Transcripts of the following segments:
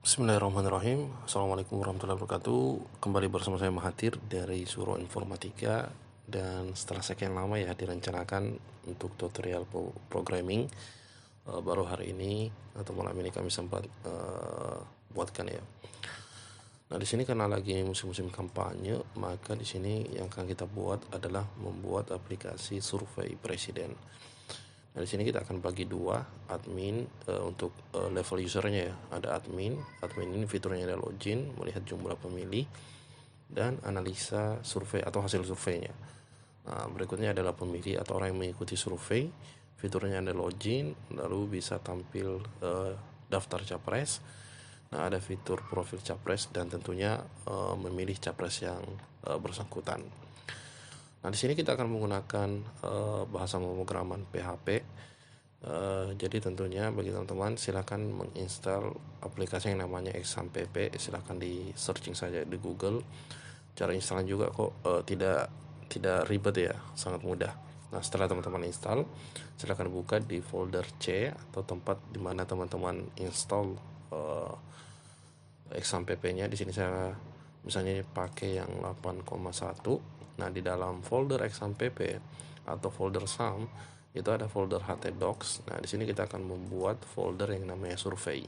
Bismillahirrahmanirrahim. Assalamualaikum warahmatullahi wabarakatuh. Kembali bersama saya Mahathir dari Suro Informatika. Dan setelah sekian lama ya direncanakan untuk tutorial programming, baru hari ini atau malam ini kami sempat buatkan ya. Nah, di sini karena lagi musim-musim kampanye, maka di sini yang akan kita buat adalah membuat aplikasi survei presiden. Nah, di sini kita akan bagi dua admin untuk level usernya ya. Ada admin ini fiturnya ada login, melihat jumlah pemilih, dan analisa survei atau hasil surveinya. Nah, berikutnya adalah pemilih atau orang yang mengikuti survei, fiturnya ada login, lalu bisa tampil daftar capres. Nah, ada fitur profil capres dan tentunya memilih capres yang bersangkutan. Nah, di sini kita akan menggunakan bahasa pemrograman PHP. Jadi tentunya bagi teman-teman silakan menginstal aplikasi yang namanya XAMPP. Silakan di searching saja di Google. Cara instalnya juga kok tidak ribet ya, sangat mudah. Nah, setelah teman-teman install, silakan buka di folder C atau tempat di mana teman-teman install XAMPP-nya. Di sini saya misalnya pakai yang 8,1. Nah, di dalam folder XAMPP atau folder SAM itu ada folder htdocs. Nah, di sini kita akan membuat folder yang namanya survei.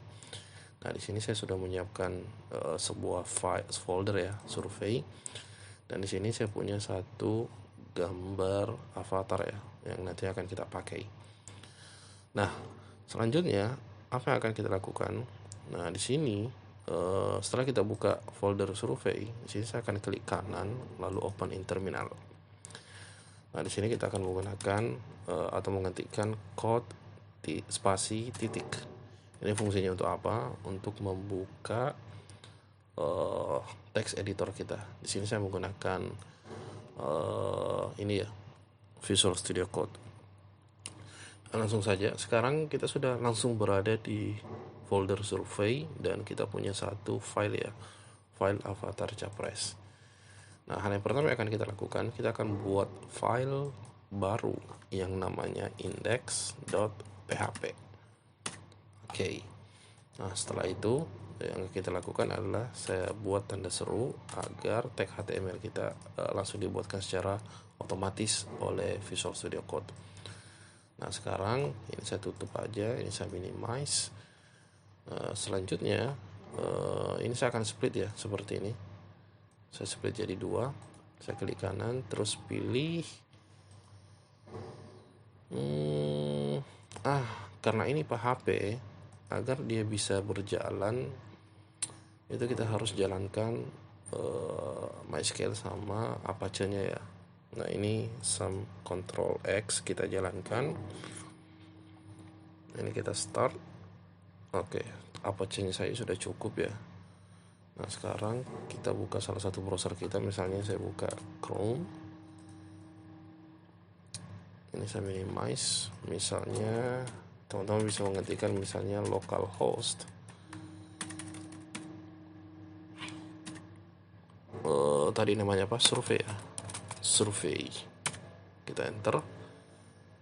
Nah, di sini saya sudah menyiapkan sebuah folder ya, survei. Dan di sini saya punya satu gambar avatar ya, yang nanti akan kita pakai. Nah, selanjutnya apa yang akan kita lakukan? Nah, di sini setelah kita buka folder survei, di sini saya akan klik kanan lalu open in terminal. Nah, di sini kita akan menggunakan atau menggantikan code spasi titik. Ini fungsinya untuk apa? Untuk membuka text editor kita. Di sini saya menggunakan ini ya, Visual Studio Code. Langsung saja, sekarang kita sudah langsung berada di folder survei dan kita punya satu file ya, file avatar capres. Nah, hal yang pertama yang akan kita lakukan, kita akan buat file baru yang namanya index.php. Oke. Nah, setelah itu yang kita lakukan adalah saya buat tanda seru agar tag HTML kita langsung dibuatkan secara otomatis oleh Visual Studio Code. Nah, sekarang ini saya tutup aja, ini saya minimize. Selanjutnya ini saya akan split ya, seperti ini. Saya split jadi dua. Saya klik kanan, terus pilih karena ini PHP, agar dia bisa berjalan itu kita harus jalankan MySQL sama Apache-nya ya. Nah, ini some Ctrl X kita jalankan. Ini kita start. Oke, Apache-nya saya sudah cukup ya. Nah, sekarang kita buka salah satu browser kita, misalnya saya buka Chrome. Ini saya minimize, misalnya teman-teman bisa menggantikan misalnya localhost. Tadi namanya apa? Survei ya. Survei. Kita enter.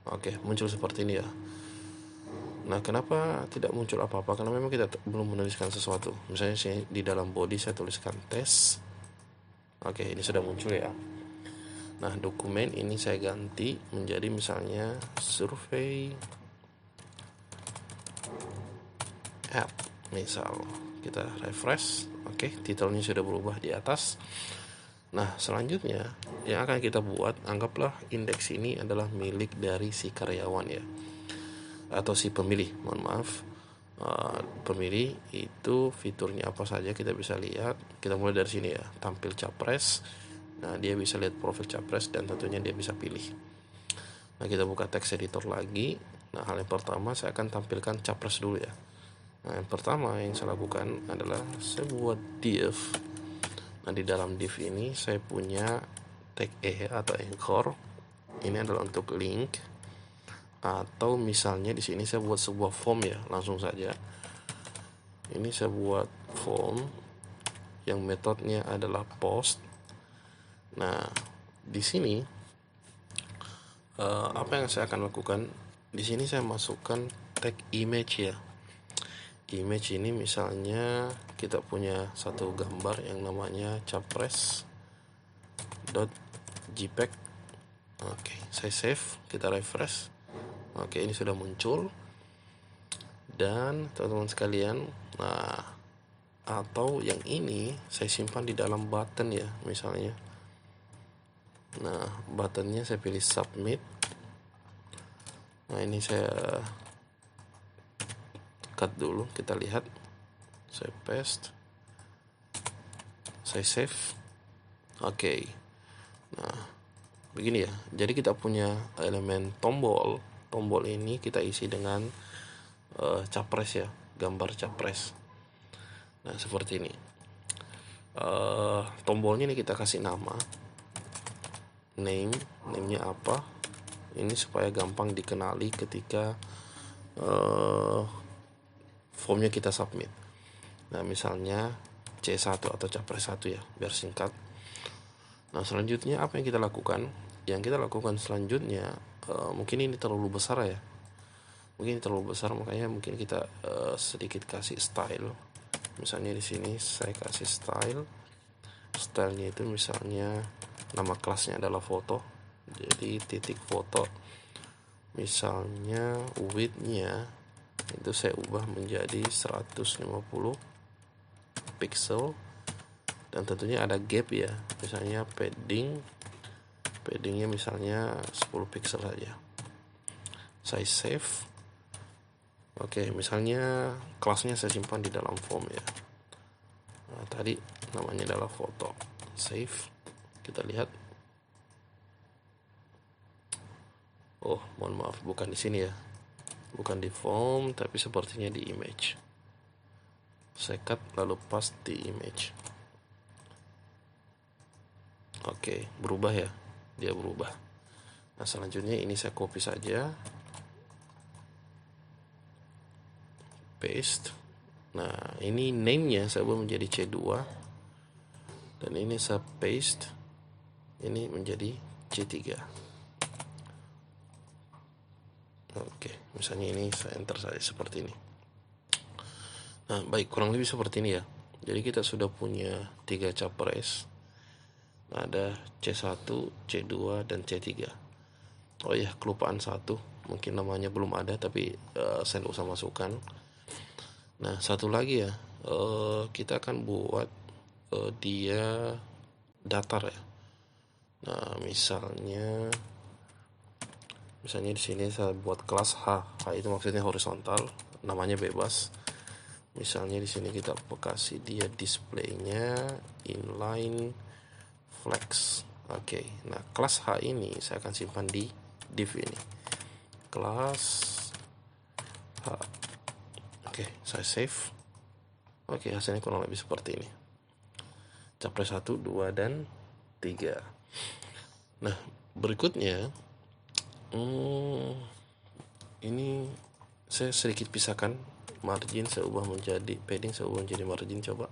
Oke, muncul seperti ini ya. Nah, kenapa tidak muncul apa-apa? Karena memang kita belum menuliskan sesuatu. Misalnya di dalam body saya tuliskan tes. Oke, ini sudah muncul ya. Nah, dokumen ini saya ganti menjadi misalnya survei app. Misal kita refresh. Oke, titelnya sudah berubah di atas. Nah, selanjutnya yang akan kita buat, anggaplah indeks ini adalah milik dari si karyawan ya, atau si pemilih, mohon maaf. Pemilih itu fiturnya apa saja kita bisa lihat. Kita mulai dari sini ya, tampil capres. Nah, dia bisa lihat profil capres dan tentunya dia bisa pilih. Nah, kita buka text editor lagi. Nah, hal yang pertama saya akan tampilkan capres dulu ya. Nah, yang pertama yang saya lakukan adalah saya buat div. Nah, di dalam div ini saya punya tag atau anchor. Ini adalah untuk link. Atau misalnya di sini saya buat sebuah form ya, langsung saja. Ini saya buat form yang metodenya adalah post. Nah, di sini apa yang saya akan lakukan? Di sini saya masukkan tag image ya. image ini misalnya kita punya satu gambar yang namanya capres.jpg. Oke, saya save, kita refresh. Oke, ini sudah muncul. Dan teman-teman sekalian, nah, atau yang ini saya simpan di dalam button ya, misalnya. Nah, buttonnya saya pilih submit. Nah, ini saya cut dulu, kita lihat. Saya paste, saya save. Oke. Nah, begini ya. Jadi kita punya elemen tombol. Tombol ini kita isi dengan capres ya, gambar capres. Nah, seperti ini. Tombolnya ini kita kasih nama. Name-nya apa? Ini supaya gampang dikenali ketika formnya kita submit. Nah, misalnya C1 atau capres 1 ya, biar singkat. Nah, selanjutnya apa yang kita lakukan? Yang kita lakukan selanjutnya, mungkin ini terlalu besar ya. Mungkin terlalu besar, makanya mungkin kita sedikit kasih style. Misalnya di sini saya kasih style. Stylenya itu misalnya nama kelasnya adalah foto. Jadi titik foto. Misalnya width-nya itu saya ubah menjadi 150 pixel, dan tentunya ada gap ya. Misalnya paddingnya misalnya 10 pixel saja. Saya save. Oke, misalnya kelasnya saya simpan di dalam form ya. Nah, tadi namanya adalah foto. Save. Kita lihat. Oh, mohon maaf, bukan di sini ya. Bukan di form, tapi sepertinya di image. Saya cut lalu paste di image. Oke, berubah ya. Dia berubah. Nah, selanjutnya ini saya copy saja. Paste. Nah, ini name-nya saya buat menjadi C2. Dan ini saya paste. Ini menjadi C3. Oke, misalnya ini saya enter saja seperti ini. Nah, baik, kurang lebih seperti ini ya. Jadi kita sudah punya 3 capres. Ada C1, C2, dan C3. Oh ya, kelupaan satu. Mungkin namanya belum ada, tapi saya nggak usah masukkan. Nah, satu lagi ya, kita akan buat dia datar ya. Nah, misalnya di sini saya buat kelas H. H itu maksudnya horizontal, namanya bebas. Misalnya di sini kita kasih dia displaynya inline flex. Oke, nah kelas H ini saya akan simpan di div ini. Kelas H. Oke, saya save. Oke, hasilnya kurang lebih seperti ini. Capres 1, 2, dan 3. Nah, berikutnya ini saya sedikit pisahkan. Margin saya ubah menjadi padding, saya ubah menjadi margin. Coba.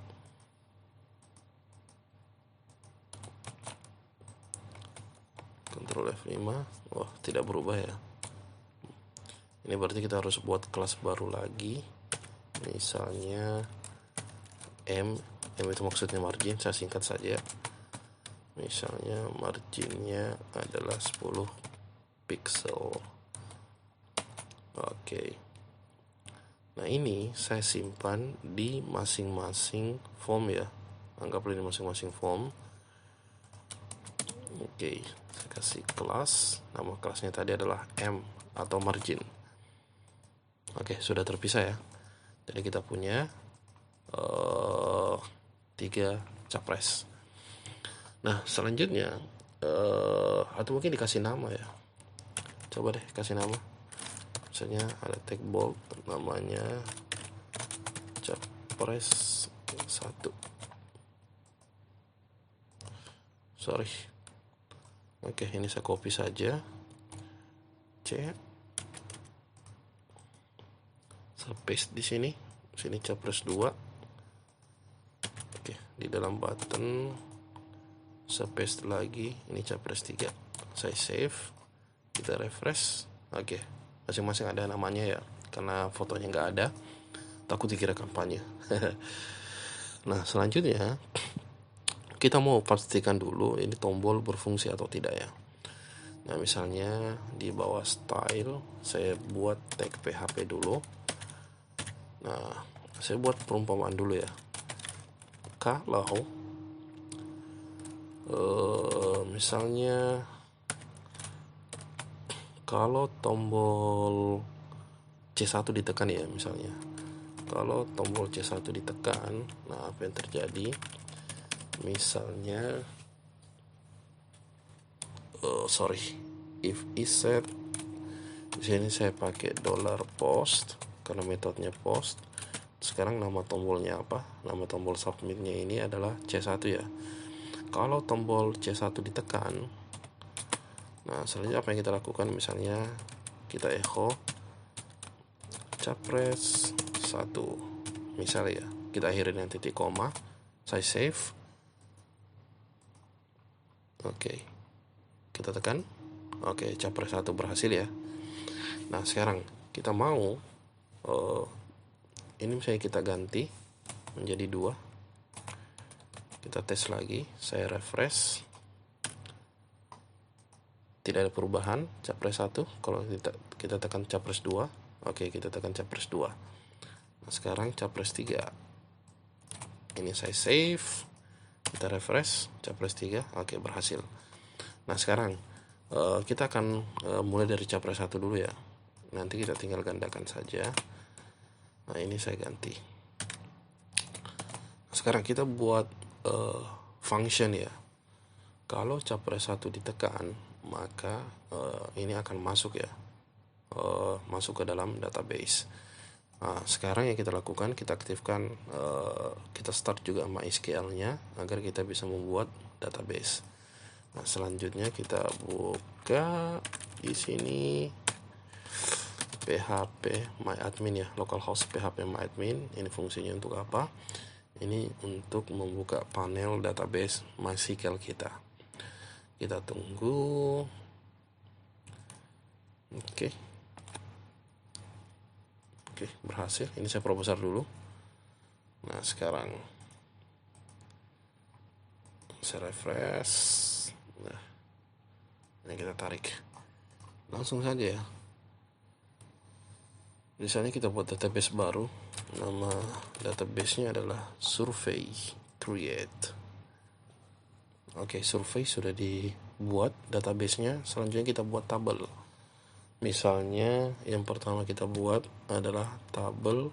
Ctrl F5. Wah, tidak berubah ya. Ini berarti kita harus buat kelas baru lagi. Misalnya M itu maksudnya margin, saya singkat saja. Misalnya marginnya adalah 10 pixel. Oke. Nah, ini saya simpan di masing-masing form ya. Anggaplah ini masing-masing form. Oke, saya kasih kelas. Nama kelasnya tadi adalah M atau margin. Oke, sudah terpisah ya. Jadi kita punya 3 capres. Nah, selanjutnya atau mungkin dikasih nama ya. Coba deh kasih nama. Misalnya ada tag bold, namanya capres 1. Sorry. Oke, ini saya copy saja. C. Saya paste di sini. Sini capres 2. Oke, di dalam button saya paste lagi. Ini capres 3. Saya save. Kita refresh. Oke, masing-masing ada namanya ya. Karena fotonya nggak ada, takut dikira kampanye. Nah, selanjutnya kita mau pastikan dulu ini tombol berfungsi atau tidak ya. Nah, misalnya di bawah style saya buat tag PHP dulu. Nah, saya buat perumpamaan dulu ya. Kalau misalnya kalau tombol C1 ditekan ya, misalnya kalau tombol C1 ditekan, nah apa yang terjadi? Misalnya if is set, di sini saya pakai $post karena metodenya post. Sekarang nama tombolnya apa? Nama tombol submitnya ini adalah C1 ya. Kalau tombol C1 ditekan, nah selanjutnya apa yang kita lakukan? Misalnya kita echo capres 1 misalnya ya, kita akhiri dengan titik koma, saya save. Oke, kita tekan. Oke, capres 1 berhasil ya. Nah, sekarang kita mau ini misalnya kita ganti menjadi 2. Kita tes lagi, saya refresh. Tidak ada perubahan, capres 1. Kalau kita tekan capres 2, oke, kita tekan capres 2. Nah, sekarang capres 3. Ini saya save. Kita refresh, capres 3, oke, berhasil. Nah, sekarang kita akan mulai dari capres 1 dulu ya. Nanti kita tinggal gandakan saja. Nah, ini saya ganti. Sekarang kita buat function ya. Kalau capres 1 ditekan, maka ini akan masuk ya, masuk ke dalam database. Nah, sekarang yang kita lakukan, kita aktifkan, kita start juga MySQL-nya agar kita bisa membuat database. Nah, selanjutnya kita buka di sini PHP MyAdmin ya, localhost PHP MyAdmin. Ini fungsinya untuk apa? Ini untuk membuka panel database MySQL kita. Kita tunggu. Oke, berhasil. Ini saya perbesar dulu. Nah, sekarang saya refresh. Nah, ini kita tarik. Langsung saja ya. Di sana kita buat database baru. Nama database-nya adalah survey create. Oke, survei sudah dibuat database-nya. Selanjutnya kita buat tabel. Misalnya yang pertama kita buat adalah tabel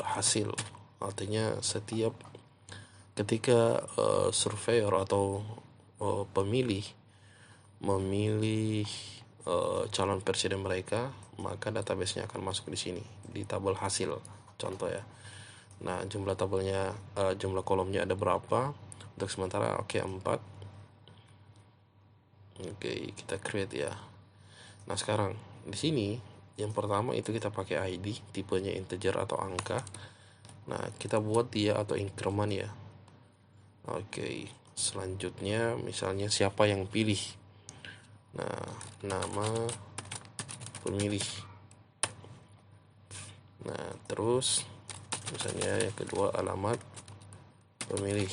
hasil. Artinya setiap ketika surveyor atau pemilih memilih calon presiden mereka, maka database-nya akan masuk di sini di tabel hasil. Contoh ya. Nah, jumlah tabelnya, jumlah kolomnya ada berapa? Untuk sementara 4. Oke, kita create ya. Nah, sekarang di sini yang pertama itu kita pakai ID, tipenya integer atau angka. Nah, kita buat dia atau increment ya. Oke, selanjutnya misalnya siapa yang pilih. Nah, nama pemilih. Nah, terus misalnya yang kedua alamat pemilih.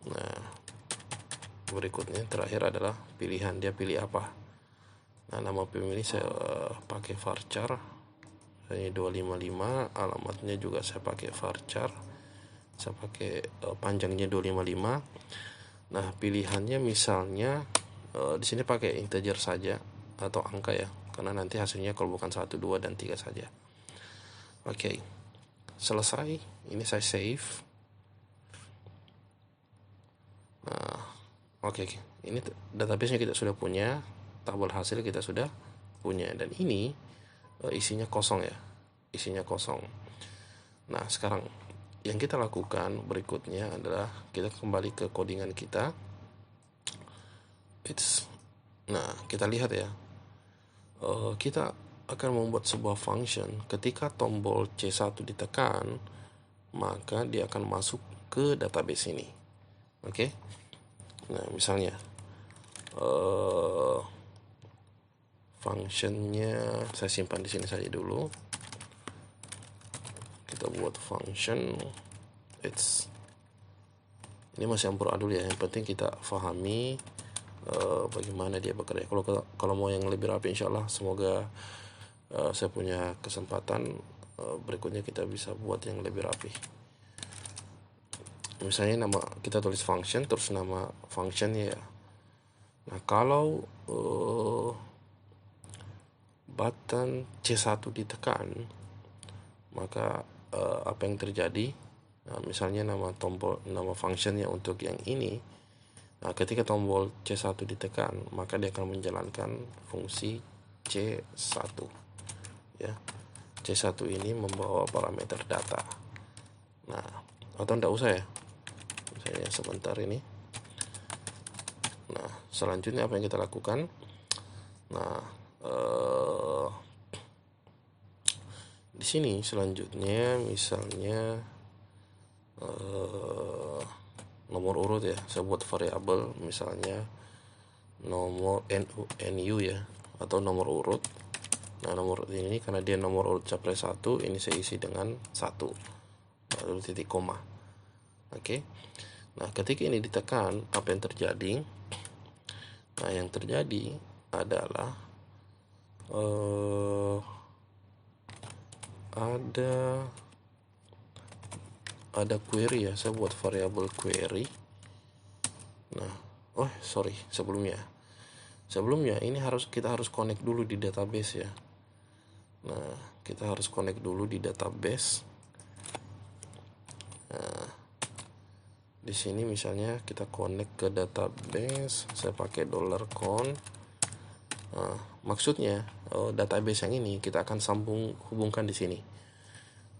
Nah, berikutnya terakhir adalah pilihan, dia pilih apa. Nah, nama pemilih saya pakai varchar, saya 255, alamatnya juga saya pakai varchar, saya pakai panjangnya 255. Nah, pilihannya misalnya di sini pakai integer saja atau angka ya, karena nanti hasilnya kalau bukan 1, 2, dan 3 saja. Oke, selesai. Ini saya save. Nah, oke, ini database-nya kita sudah punya, tabel hasil kita sudah punya, dan ini isinya kosong ya, isinya kosong. Nah, sekarang yang kita lakukan berikutnya adalah kita kembali ke codingan kita. Nah, kita lihat ya, kita akan membuat sebuah function. Ketika tombol C1 ditekan, maka dia akan masuk ke database ini. Oke. Nah, misalnya functionnya saya simpan di sini saja dulu. kita buat function. Ini masih amburadul ya, yang penting kita pahami bagaimana dia bekerja. Kalau mau yang lebih rapi, insya Allah semoga saya punya kesempatan berikutnya kita bisa buat yang lebih rapi. Misalnya nama kita tulis function, terus nama functionnya ya. Nah, kalau button C1 ditekan, maka apa yang terjadi? Nah, misalnya nama functionnya untuk yang ini. Nah, ketika tombol C1 ditekan, maka dia akan menjalankan fungsi C1 ya. C1 ini membawa parameter data. Nah, atau enggak usah ya, misalnya sebentar ini. Nah, selanjutnya apa yang kita lakukan? Nah, di sini selanjutnya misalnya nomor urut ya, saya buat variabel misalnya nomor NU ya, atau nomor urut. Nah, nomor urut ini karena dia nomor urut capres 1, ini saya isi dengan 1 lalu titik koma. Oke. Nah, ketika ini ditekan, apa yang terjadi? Nah, yang terjadi adalah ada query ya, saya buat variabel query. Nah, sebelumnya ini kita harus connect dulu di database ya. Nah, kita harus connect dulu di database. Nah, di sini misalnya kita connect ke database, saya pakai $con. Nah, maksudnya database yang ini kita akan hubungkan di sini.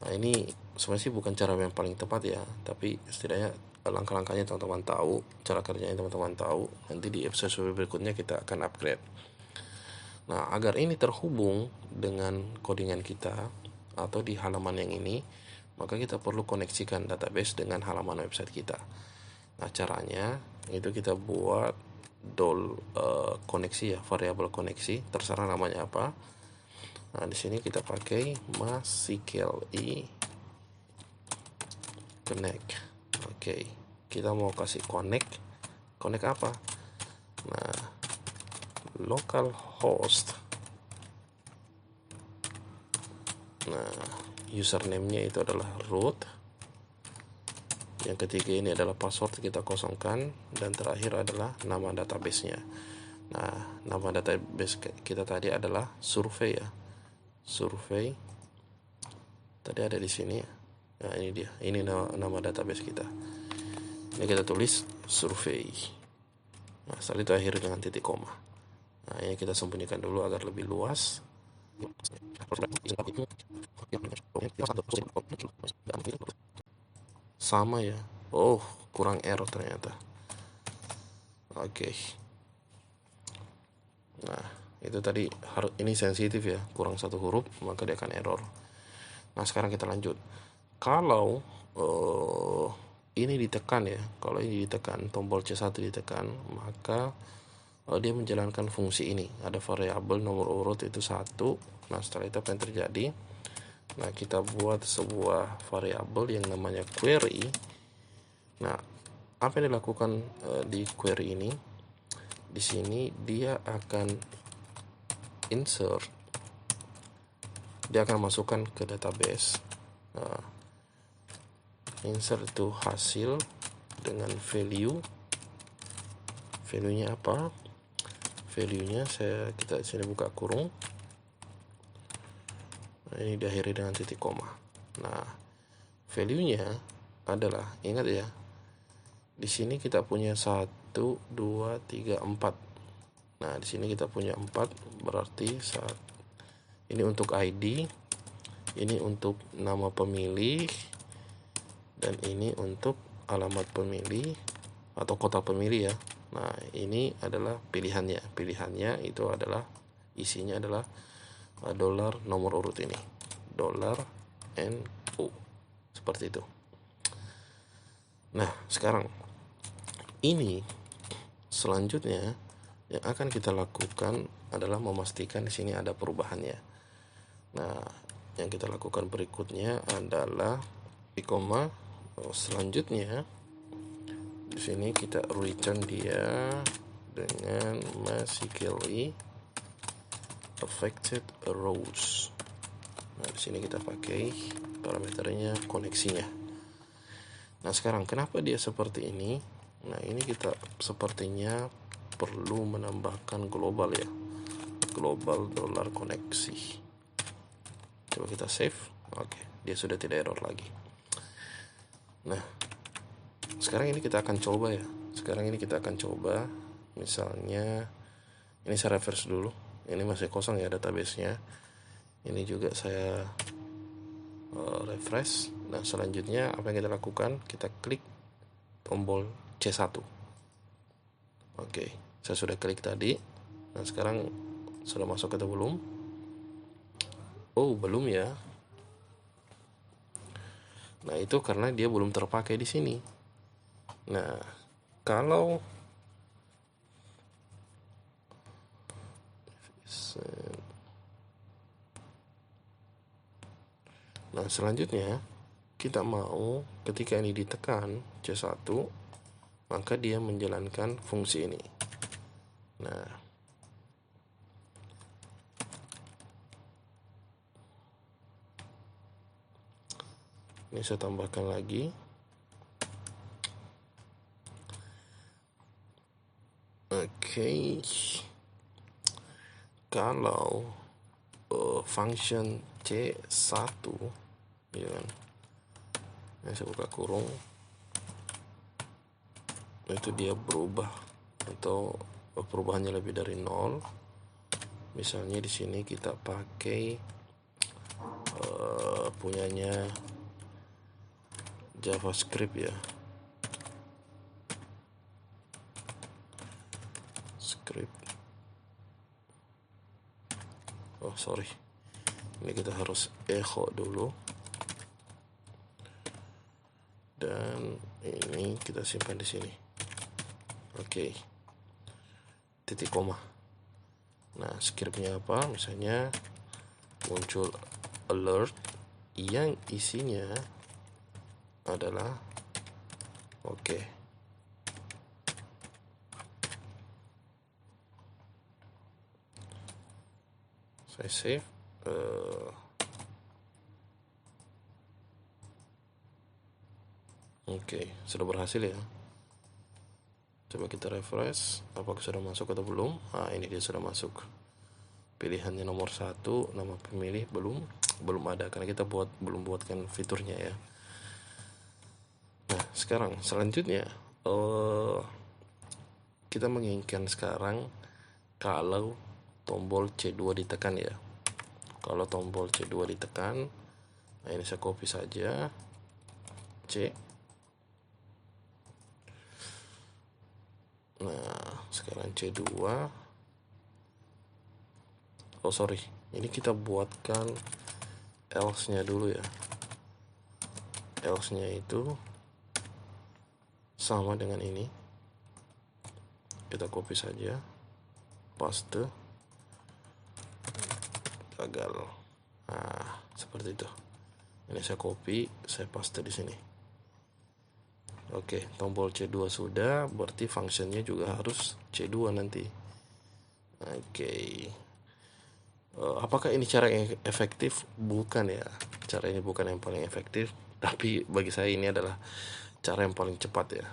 Nah, ini sebenarnya sih bukan cara yang paling tepat ya, tapi setidaknya langkah-langkahnya teman-teman tahu, cara kerjanya teman-teman tahu. Nanti di episode berikutnya kita akan upgrade. Nah, agar ini terhubung dengan codingan kita atau di halaman yang ini, maka kita perlu koneksikan database dengan halaman website kita. Nah, caranya itu kita buat koneksi ya, variabel koneksi, terserah namanya apa. Nah, di sini kita pakai MySQL connect. Oke, kita mau kasih connect apa? Nah, localhost. Nah, username-nya itu adalah root. Yang ketiga ini adalah password, kita kosongkan, dan terakhir adalah nama database-nya. Nah, nama database kita tadi adalah survei ya. Survei. Tadi ada di sini. Nah, ini dia. Ini nama database kita. Ini kita tulis survei. Nah, setelah itu akhir dengan titik koma. Nah, ini kita sembunyikan dulu agar lebih luas. Sama ya. Oh, kurang error ternyata. Oke. Nah, itu tadi ini sensitif ya, kurang satu huruf maka dia akan error. Nah, sekarang kita lanjut. Kalau ini ditekan ya, kalau ini ditekan, tombol C1 ditekan, maka dia menjalankan fungsi ini. Ada variabel nomor urut itu 1. Nah, setelah itu apa yang terjadi? Nah, kita buat sebuah variabel yang namanya query. Nah, apa yang dilakukan di query ini? Di sini dia akan insert, dia akan masukkan ke database. Nah, insert itu hasil dengan value-nya apa? Value-nya kita di sini buka kurung. Nah, ini diakhiri dengan titik koma. Nah, value-nya adalah, ingat ya, di sini kita punya 1, 2, 3, 4. Nah, di sini kita punya 4, berarti ini untuk ID, ini untuk nama pemilih, dan ini untuk alamat pemilih atau kota pemilih ya. Nah, ini adalah pilihannya. Pilihannya itu adalah isinya adalah dolar nomor urut ini, $NU, seperti itu. Nah, sekarang ini selanjutnya yang akan kita lakukan adalah memastikan di sini ada perubahannya. Nah, yang kita lakukan berikutnya adalah di koma. Selanjutnya di sini kita return dia dengan basically affected rows. Nah, di sini kita pakai parameternya koneksinya. Nah, sekarang kenapa dia seperti ini? Nah, ini kita sepertinya perlu menambahkan global ya. Global dollar koneksi. Coba kita save. Oke, dia sudah tidak error lagi. Nah, sekarang ini kita akan coba ya. Misalnya ini saya reverse dulu. Ini masih kosong ya database-nya. Ini juga saya refresh. Nah, selanjutnya apa yang kita lakukan? Kita klik tombol C1. Oke, saya sudah klik tadi. Nah, sekarang sudah masuk atau belum? Oh, belum ya. Nah, itu karena dia belum terpakai di sini. Nah, kalau selanjutnya kita mau ketika ini ditekan C1, maka dia menjalankan fungsi ini. Nah, ini saya tambahkan lagi. Oke. Kalau function C1 ya kan. Ini saya buka kurung. Itu dia berubah atau perubahannya lebih dari 0. Misalnya di sini kita pakai punyanya JavaScript ya. Script. Oh, sorry. Ini kita harus echo dulu. Dan ini kita simpan di sini. Oke. Titik koma. Nah, scriptnya apa? Misalnya muncul alert yang isinya adalah oke. Saya save. Oke, sudah berhasil ya. Coba kita refresh. Apakah sudah masuk atau belum? Nah, ini dia sudah masuk. Pilihannya nomor 1, nama pemilih belum ada karena kita belum buatkan fiturnya ya. Nah, sekarang selanjutnya kita menginginkan sekarang kalau tombol C2 ditekan ya. Kalau tombol C2 ditekan, nah ini saya copy saja C. Nah, sekarang C2. Oh, sorry. Ini kita buatkan else-nya dulu ya. Else-nya itu sama dengan ini. Kita copy saja. Paste. Gagal. Nah, seperti itu. Ini saya copy, saya paste di sini. Oke, tombol C2 sudah, berarti fungsinya juga harus C2 nanti. Oke. Apakah ini cara yang efektif? Bukan ya. Cara ini bukan yang paling efektif, tapi bagi saya ini adalah cara yang paling cepat ya.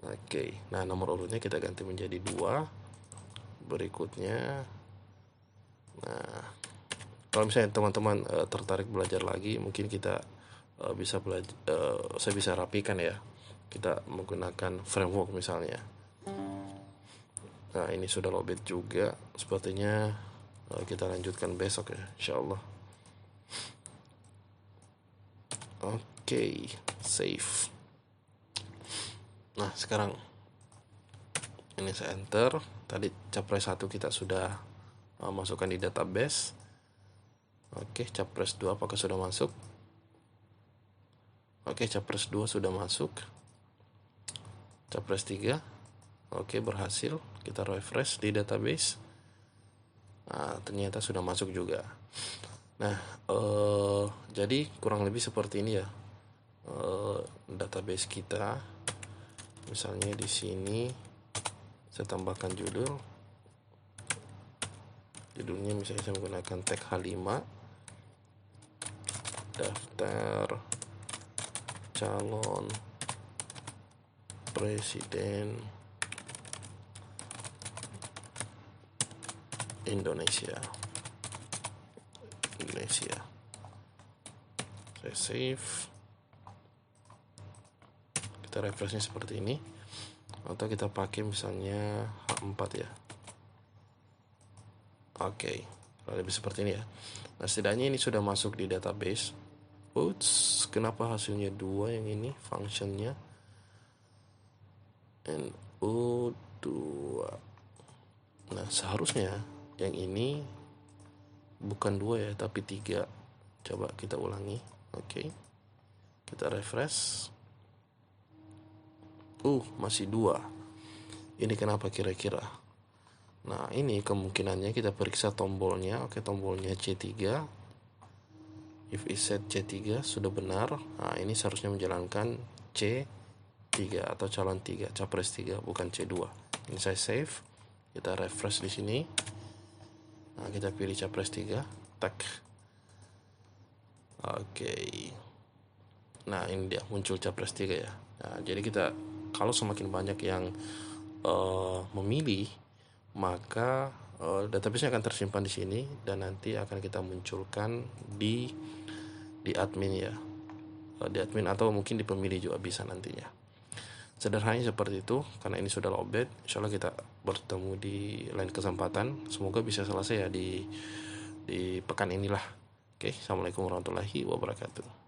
Oke. Nah, nomor urutnya kita ganti menjadi 2. Berikutnya. Nah, kalau misalnya teman-teman tertarik belajar lagi, mungkin kita bisa belajar, saya bisa rapikan ya. Kita menggunakan framework misalnya. Nah, ini sudah lowbat juga. Sepertinya kita lanjutkan besok ya, insyaallah. Oke, save. Nah, sekarang ini saya enter. Tadi capres 1 kita sudah masukkan di database. Oke, capres 2 apakah sudah masuk? Oke, capres 2 sudah masuk. Capres 3. Oke, berhasil. Kita refresh di database. Nah, ternyata sudah masuk juga. Nah, jadi kurang lebih seperti ini ya database kita. Misalnya di sini saya tambahkan judulnya misalnya saya menggunakan tag H5, daftar calon presiden Indonesia. Saya save, kita refreshnya seperti ini, atau kita pakai misalnya H4 ya. Oke, lebih seperti ini ya. Nah, setidaknya ini sudah masuk di database. Oops, kenapa hasilnya 2 yang ini functionnya NO2. Nah, seharusnya yang ini bukan 2 ya, tapi 3. Coba kita ulangi. Oke, kita refresh. Masih 2. Ini kenapa kira-kira? Nah, ini kemungkinannya kita periksa tombolnya. Oke, tombolnya C3. If is set C3 sudah benar. Nah, ini seharusnya menjalankan C3 atau calon 3, capres 3, bukan C2. Ini saya save. Kita refresh di sini. Nah, kita pilih capres 3, tag. Oke. Nah, ini dia muncul capres 3 ya. Nah, jadi kita kalau semakin banyak yang memilih, maka database-nya akan tersimpan di sini dan nanti akan kita munculkan di admin ya. Di admin atau mungkin di pemilih juga bisa nantinya. Sederhananya seperti itu. Karena ini sudah lowbat, insya Allah kita bertemu di lain kesempatan. Semoga bisa selesai ya di pekan inilah. Oke, assalamualaikum warahmatullahi wabarakatuh.